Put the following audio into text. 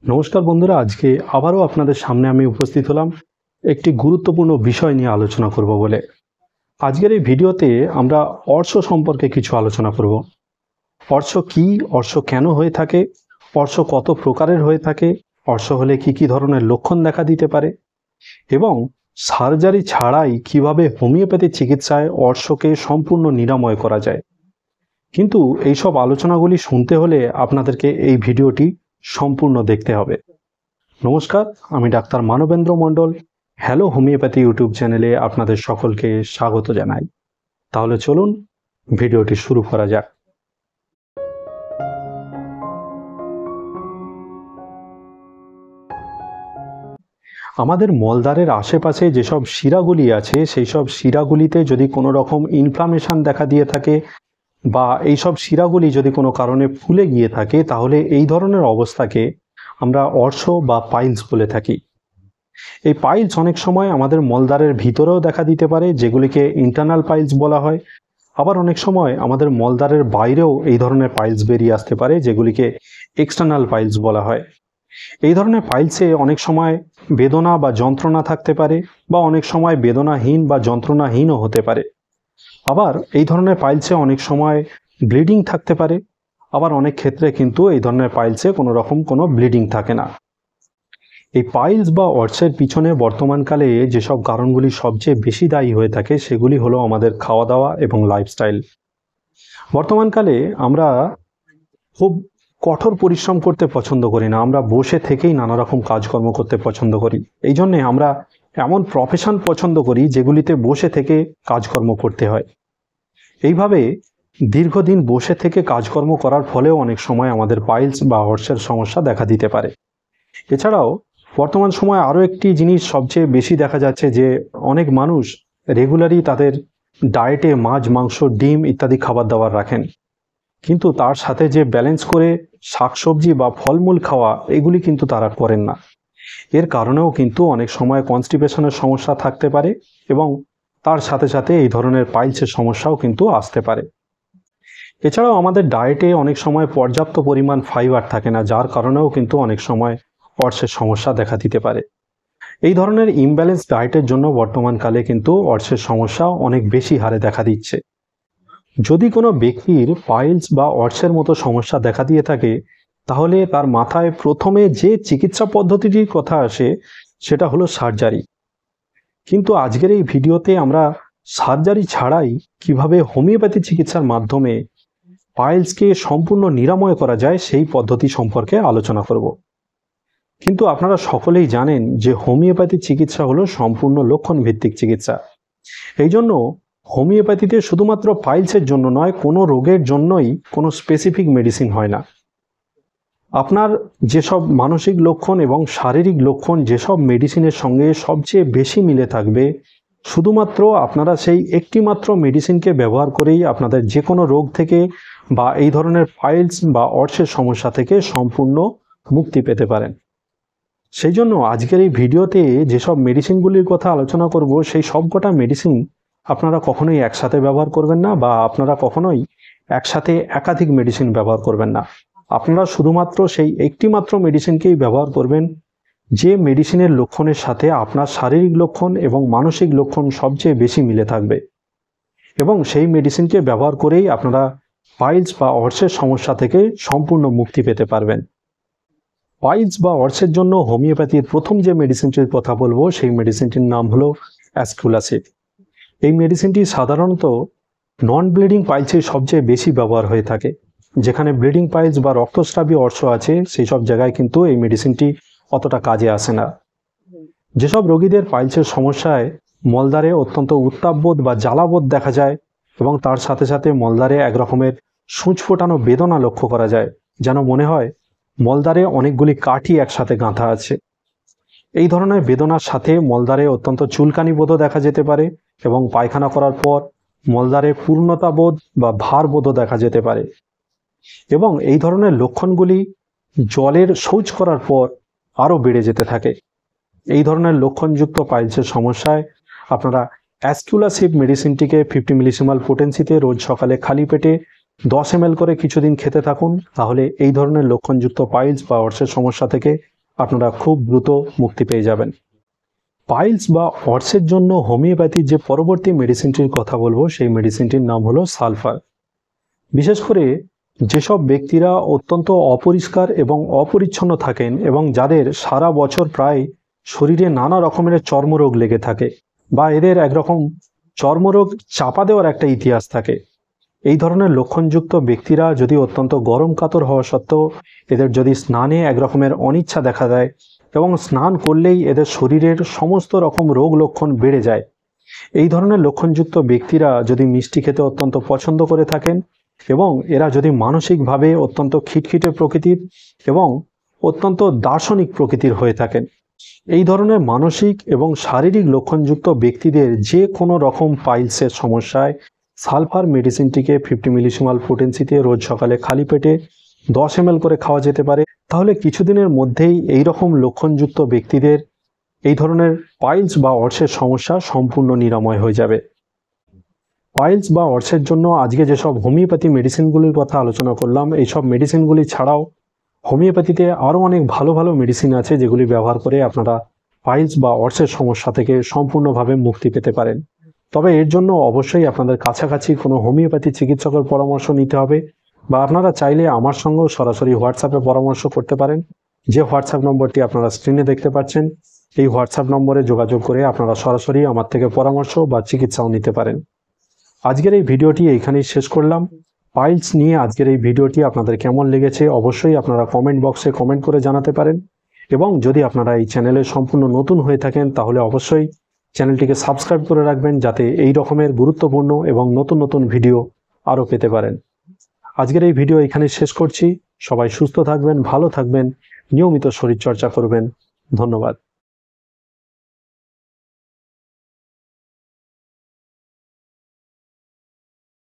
নমস্কার বন্ধুরা, আজকে আবারও আপনাদের সামনে আমি উপস্থিত হলাম একটি গুরুত্বপূর্ণ বিষয় নিয়ে আলোচনা করব বলে। আজকের এই ভিডিওতে আমরা অর্শ সম্পর্কে কিছু আলোচনা করব। অর্শ কি, অর্শ কেন হয়ে থাকে, অর্শ কত প্রকারের হয়ে থাকে, অর্শ হলে কি কি ধরনের লক্ষণ দেখা দিতে পারে এবং সার্জারি ছাড়াই কিভাবে হোমিওপ্যাথি চিকিৎসায় অর্শকে সম্পূর্ণ নিরাময় করা যায়। কিন্তু এইসব আলোচনাগুলি শুনতে হলে আপনাদেরকে এই ভিডিওটি সম্পূর্ণ দেখতে হবে। নমস্কার, আমি ডাক্তার মানবেন্দ্র মণ্ডল। হ্যালো হোমিওপ্যাথি ইউটিউব চ্যানেলে আপনাদের সকলকে স্বাগত জানাই। তাহলে চলুন ভিডিওটি শুরু করা যাক। আমাদের মলদ্বারের আশেপাশে যেসব শিরাগুলি আছে সেই সব শিরাগুলিতে যদি কোনো রকম ইনফ্লামেশন দেখা দিয়ে থাকে বা এইসব শিরাগুলি যদি কোনো কারণে ফুলে গিয়ে থাকে, তাহলে এই ধরনের অবস্থাকে আমরা অর্শ বা পাইলস বলে থাকি। এই পাইলস অনেক সময় আমাদের মলদ্বারের ভিতরেও দেখা দিতে পারে, যেগুলিকে ইন্টারনাল পাইলস বলা হয়। আবার অনেক সময় আমাদের মলদ্বারের বাইরেও এই ধরনের পাইলস বেরিয়ে আসতে পারে, যেগুলিকে এক্সটার্নাল পাইলস বলা হয়। এই ধরনের পাইলসে অনেক সময় বেদনা বা যন্ত্রণা থাকতে পারে, বা অনেক সময় বেদনাহীন বা যন্ত্রণাহীনও হতে পারে। আবার এই ধরনের পাইলসে অনেক সময় ব্লিডিং থাকতে পারে, আবার অনেক ক্ষেত্রে কিন্তু এই ধরনের পাইলসে কোনো রকম কোনো ব্লিডিং থাকে না। এই পাইলস বা অর্শের পিছনে বর্তমানকালে যেসব কারণগুলি সবচেয়ে বেশি দায়ী হয়ে থাকে সেগুলি হলো আমাদের খাওয়া দাওয়া এবং লাইফস্টাইল। বর্তমানকালে আমরা খুব কঠোর পরিশ্রম করতে পছন্দ করি না, আমরা বসে থেকেই নানা রকম কাজকর্ম করতে পছন্দ করি। এই জন্যে আমরা এমন প্রফেশন পছন্দ করি যেগুলিতে বসে থেকে কাজকর্ম করতে হয়। এইভাবে দীর্ঘদিন বসে থেকে কাজকর্ম করার ফলেও অনেক সময় আমাদের পাইলস বা অর্শের সমস্যা দেখা দিতে পারে। এছাড়াও বর্তমান সময়ে আরও একটি জিনিস সবচেয়ে বেশি দেখা যাচ্ছে, যে অনেক মানুষ রেগুলারই তাদের ডায়েটে মাছ, মাংস, ডিম ইত্যাদি খাবার দাবার রাখেন, কিন্তু তার সাথে যে ব্যালেন্স করে শাকসবজি বা ফলমূল খাওয়া, এগুলি কিন্তু তারা করেন না। এর কারণেও কিন্তু অনেক সময় কনস্টিপেশনের সমস্যা থাকতে পারে এবং তার সাথে সাথে এই ধরনের পাইলসের সমস্যাও কিন্তু আসতে পারে। এছাড়াও আমাদের ডায়েটে অনেক সময় পর্যাপ্ত পরিমাণ ফাইবার থাকে না, যার কারণেও কিন্তু অনেক সময় অর্শের সমস্যা দেখা দিতে পারে। এই ধরনের ইমব্যালেন্স ডায়েটের জন্য বর্তমানকালে কিন্তু অর্শের সমস্যা অনেক বেশি হারে দেখা দিচ্ছে। যদি কোনো ব্যক্তির পাইলস বা অর্শের মতো সমস্যা দেখা দিয়ে থাকে, তাহলে তার মাথায় প্রথমে যে চিকিৎসা পদ্ধতিটির কথা আসে সেটা হলো সার্জারি। কিন্তু আজকের এই ভিডিওতে আমরা সার্জারি ছাড়াই কিভাবে হোমিওপ্যাথি চিকিৎসার মাধ্যমে পাইলসকে সম্পূর্ণ নিরাময় করা যায় সেই পদ্ধতি সম্পর্কে আলোচনা করব। কিন্তু আপনারা সকলেই জানেন যে হোমিওপ্যাথি চিকিৎসা হলো সম্পূর্ণ লক্ষণ ভিত্তিক চিকিৎসা। এই জন্য হোমিওপ্যাথিতে শুধুমাত্র পাইলসের জন্য নয়, কোনো রোগের জন্যই কোনো স্পেসিফিক মেডিসিন হয় না। আপনার যেসব মানসিক লক্ষণ এবং শারীরিক লক্ষণ যেসব মেডিসিনের সঙ্গে সবচেয়ে বেশি মিলে থাকবে, শুধুমাত্র আপনারা সেই একটি মাত্র মেডিসিনকে ব্যবহার করেই আপনাদের যে কোনো রোগ থেকে বা এই ধরনের পাইলস বা অর্শের সমস্যা থেকে সম্পূর্ণ মুক্তি পেতে পারেন। সেই জন্য আজকের এই ভিডিওতে যেসব মেডিসিনগুলির কথা আলোচনা করব, সেই সবকটা মেডিসিন আপনারা কখনোই একসাথে ব্যবহার করবেন না, বা আপনারা কখনোই একসাথে একাধিক মেডিসিন ব্যবহার করবেন না। আপনারা শুধুমাত্র সেই একটি মাত্র মেডিসিনকেই ব্যবহার করবেন যে মেডিসিনের লক্ষণের সাথে আপনার শারীরিক লক্ষণ এবং মানসিক লক্ষণ সবচেয়ে বেশি মিলে থাকবে, এবং সেই মেডিসিনকে ব্যবহার করেই আপনারা পাইলস বা অর্শের সমস্যা থেকে সম্পূর্ণ মুক্তি পেতে পারবেন। পাইলস বা অর্শের জন্য হোমিওপ্যাথির প্রথম যে মেডিসিনটির কথা বলবো সেই মেডিসিনটির নাম হলো অ্যাসকুলাসিড। এই মেডিসিনটি সাধারণত নন ব্লিডিং পাইলসে সবচেয়ে বেশি ব্যবহার হয়ে থাকে। যেখানে ব্লিডিং পাইলস বা রক্তস্রাবী অর্শ আছে সেই সব জায়গায় কিন্তু এই মেডিসিনটি অতটা কাজে আসে না। যেসব রোগীদের পাইলসের সমস্যায় মলদ্বারে অত্যন্ত উত্তাপবোধ বা জ্বালাবোধ দেখা যায় এবং তার সাথে সাথে মলদ্বারে এক রকমের সূঁচ ফোটানো বেদনা লক্ষ্য করা যায়, যেন মনে হয় মলদ্বারে অনেকগুলি কাঠি একসাথে গাঁথা আছে, এই ধরনের বেদনার সাথে মলদ্বারে অত্যন্ত চুলকানি বোধও দেখা যেতে পারে এবং পায়খানা করার পর মলদ্বারে পূর্ণতা বোধ বা ভার বোধও দেখা যেতে পারে। এবং এই ধরনের লক্ষণগুলি জলের শৌচ করার পর আরও বেড়ে যেতে থাকে। এই ধরনের লক্ষণযুক্ত পাইলসের সমস্যায় আপনারা অ্যাসকুলাসিড মেডিসিনটিকে 50 মিলিসিমাল পোটেন্সিতে রোজ সকালে খালি পেটে 10 ml করে কিছুদিন খেতে থাকুন, তাহলে এই ধরনের লক্ষণযুক্ত পাইলস বা অর্শের সমস্যা থেকে আপনারা খুব দ্রুত মুক্তি পেয়ে যাবেন। পাইলস বা অর্সের জন্য হোমিওপ্যাথির যে পরবর্তী মেডিসিনটির কথা বলবো সেই মেডিসিনটির নাম হলো সালফার। বিশেষ করে যেসব ব্যক্তিরা অত্যন্ত অপরিষ্কার এবং অপরিচ্ছন্ন থাকেন এবং যাদের সারা বছর প্রায় শরীরে নানা রকমের চর্মরোগ লেগে থাকে বা এদের একরকম চর্মরোগ চাপা দেওয়ার একটা ইতিহাস থাকে, এই ধরনের লক্ষণযুক্ত ব্যক্তিরা যদি অত্যন্ত গরম কাতর হওয়া সত্ত্বেও এদের যদি স্নানে একরকমের অনিচ্ছা দেখা দেয় এবং স্নান করলেই এদের শরীরের সমস্ত রকম রোগ লক্ষণ বেড়ে যায়, এই ধরনের লক্ষণযুক্ত ব্যক্তিরা যদি মিষ্টি খেতে অত্যন্ত পছন্দ করে থাকেন এবং এরা যদি মানসিকভাবে অত্যন্ত খিটখিটে প্রকৃতির এবং অত্যন্ত দার্শনিক প্রকৃতির হয়ে থাকেন, এই ধরনের মানসিক এবং শারীরিক লক্ষণযুক্ত ব্যক্তিদের যে কোনো রকম পাইলসের সমস্যায় সালফার মেডিসিনটিকে 50 মিলিসিমাল পোটেন্সিতে রোজ সকালে খালি পেটে 10 ml করে খাওয়া যেতে পারে। তাহলে কিছুদিনের মধ্যেই এই রকম লক্ষণযুক্ত ব্যক্তিদের এই ধরনের পাইলস বা অর্সের সমস্যা সম্পূর্ণ নিরাময় হয়ে যাবে। পাইলস বা অর্সের জন্য আজকে যেসব হোমিওপ্যাথি মেডিসিনগুলির কথা আলোচনা করলাম, এইসব মেডিসিনগুলি ছাড়াও হোমিওপ্যাথিতে আরও অনেক ভালো ভালো মেডিসিন আছে যেগুলি ব্যবহার করে আপনারা পাইলস বা অর্সের সমস্যা থেকে সম্পূর্ণভাবে মুক্তি পেতে পারেন। তবে এর জন্য অবশ্যই আপনাদের কাছাকাছি কোনো হোমিওপ্যাথি চিকিৎসকের পরামর্শ নিতে হবে বা আপনারা চাইলে আমার সঙ্গেও সরাসরি হোয়াটসঅ্যাপে পরামর্শ করতে পারেন। যে হোয়াটসঅ্যাপ নম্বরটি আপনারা স্ক্রিনে দেখতে পাচ্ছেন, এই হোয়াটসঅ্যাপ নম্বরে যোগাযোগ করে আপনারা সরাসরি আমার থেকে পরামর্শ বা চিকিৎসাও নিতে পারেন। আজকের এই ভিডিওটি এইখানেই শেষ করলাম। পাইলস নিয়ে আজকের এই ভিডিওটি আপনাদের কেমন লেগেছে অবশ্যই আপনারা কমেন্ট বক্সে কমেন্ট করে জানাতে পারেন এবং যদি আপনারা এই চ্যানেলে সম্পূর্ণ নতুন হয়ে থাকেন তাহলে অবশ্যই চ্যানেলটিকে সাবস্ক্রাইব করে রাখবেন যাতে এই রকমের গুরুত্বপূর্ণ এবং নতুন নতুন ভিডিও আরও পেতে পারেন। আজকের এই ভিডিও এখানে শেষ করছি। সবাই সুস্থ থাকবেন, ভালো থাকবেন, নিয়মিত শরীরচর্চা করবেন। ধন্যবাদ।